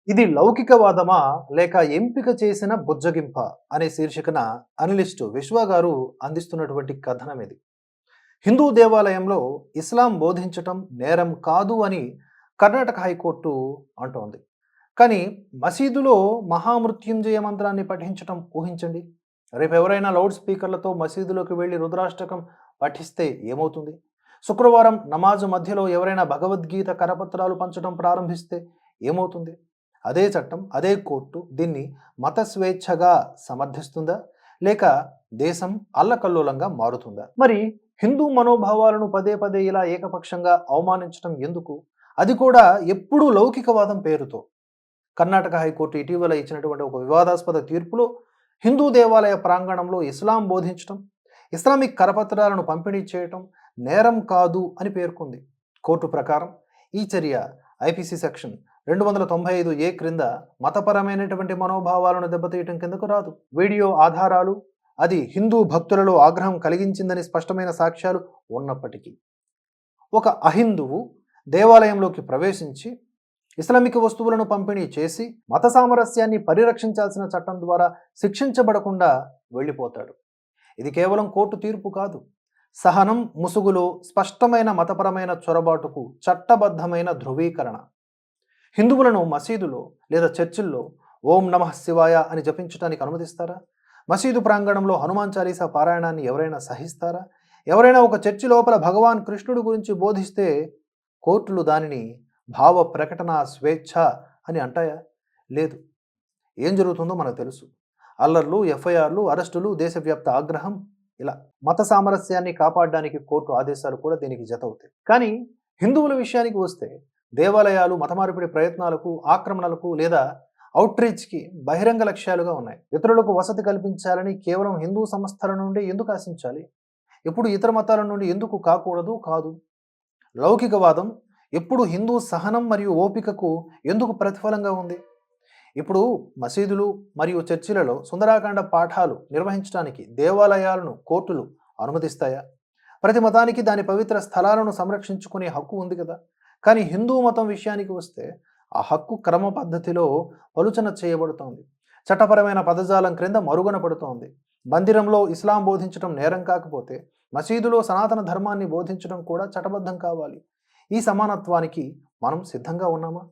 ఇది లౌకికవాదమా లేక ఎంపిక చేసిన బుజ్జగింప అనే శీర్షికన అనలిస్టు విశ్వ గారు అందిస్తున్నటువంటి కథనం ఇది. హిందూ దేవాలయంలో ఇస్లాం బోధించటం నేరం కాదు అని కర్ణాటక హైకోర్టు అంటోంది. కానీ మసీదులో మహామృత్యుంజయ మంత్రాన్ని పఠించటం ఊహించండి. రేపు ఎవరైనా లౌడ్ స్పీకర్లతో మసీదులోకి వెళ్ళి రుద్రాష్టకం పఠిస్తే ఏమవుతుంది? శుక్రవారం నమాజు మధ్యలో ఎవరైనా భగవద్గీత కరపత్రాలు పంచడం ప్రారంభిస్తే ఏమవుతుంది? అదే చట్టం, అదే కోర్టు దీన్ని మత స్వేచ్ఛగా సమర్థిస్తుందా లేక దేశం అల్లకల్లోలంగా మారుతుందా? మరి హిందూ మనోభావాలను పదే పదే ఇలా ఏకపక్షంగా అవమానించడం ఎందుకు? అది కూడా ఎప్పుడూ లౌకికవాదం పేరుతో. కర్ణాటక హైకోర్టు ఇటీవల ఇచ్చినటువంటి ఒక వివాదాస్పద తీర్పులో హిందూ దేవాలయ ప్రాంగణంలో ఇస్లాం బోధించటం, ఇస్లామిక్ కరపత్రాలను పంపిణీ చేయటం నేరం కాదు అని పేర్కొంది. కోర్టు ప్రకారం ఈ చర్య ఐపీసీ సెక్షన్ 295A క్రింద మతపరమైనటువంటి మనోభావాలను దెబ్బతీయటం కిందకు రాదు. వీడియో ఆధారాలు అది హిందూ భక్తులలో ఆగ్రహం కలిగించిందని స్పష్టమైన సాక్ష్యాలు ఉన్నప్పటికీ ఒక అహిందువు దేవాలయంలోకి ప్రవేశించి ఇస్లామిక్ వస్తువులను పంపిణీ చేసి మత సామరస్యాన్ని పరిరక్షించాల్సిన చట్టం ద్వారా శిక్షించబడకుండా వెళ్ళిపోతాడు. ఇది కేవలం కోర్టు తీర్పు కాదు, సహనం ముసుగులో స్పష్టమైన మతపరమైన చొరబాటుకు చట్టబద్ధమైన ధృవీకరణ. హిందువులను మసీదులో లేదా చర్చిల్లో ఓం నమః శివాయ అని జపించడానికి అనుమతిస్తారా? మసీదు ప్రాంగణంలో హనుమాన్ చాలీసా పారాయణాన్ని ఎవరైనా సహిస్తారా? ఎవరైనా ఒక చర్చి లోపల భగవాన్ కృష్ణుడి గురించి బోధిస్తే కోర్టులు దానిని భావ ప్రకటన స్వేచ్ఛ అని అంటాయా? లేదు. ఏం జరుగుతుందో మనకు తెలుసు. అల్లర్లు, ఎఫ్ఐఆర్లు, అరెస్టులు, దేశవ్యాప్త ఆగ్రహం, ఇలా మత సామరస్యాన్ని కాపాడడానికి కోర్టు ఆదేశాలు కూడా దీనికి జతవుతాయి. కానీ హిందువుల విషయానికి వస్తే దేవాలయాలు మత మార్పిడి ప్రయత్నాలకు, ఆక్రమణలకు లేదా అవుట్రీచ్కి బహిరంగ లక్ష్యాలుగా ఉన్నాయి. ఇతరులకు వసతి కల్పించాలని కేవలం హిందూ సంస్థల నుండి ఎందుకు ఆశించాలి? ఎప్పుడు ఇతర మతాల నుండి ఎందుకు కాకూడదు? కాదు. లౌకికవాదం ఎప్పుడు హిందూ సహనం మరియు ఓపికకు ఎందుకు ప్రతిఫలంగా ఉంది? ఇప్పుడు మసీదులు మరియు చర్చిలలో సుందరాకాండ పాఠాలు నిర్వహించడానికి దేవాలయాలను కోర్టులు అనుమతిస్తాయా? ప్రతి మతానికి దాని పవిత్ర స్థలాలను సంరక్షించుకునే హక్కు ఉంది కదా. కానీ హిందూ మతం విషయానికి వస్తే ఆ హక్కు క్రమ పద్ధతిలో పలుచన చేయబడుతోంది. చట్టపరమైన పదజాలం క్రింద మరుగున పడుతోంది. మందిరంలో ఇస్లాం బోధించడం నేరం కాకపోతే మసీదులో సనాతన ధర్మాన్ని బోధించడం కూడా చట్టబద్ధం కావాలి. ఈ సమానత్వానికి మనం సిద్ధంగా ఉన్నామా?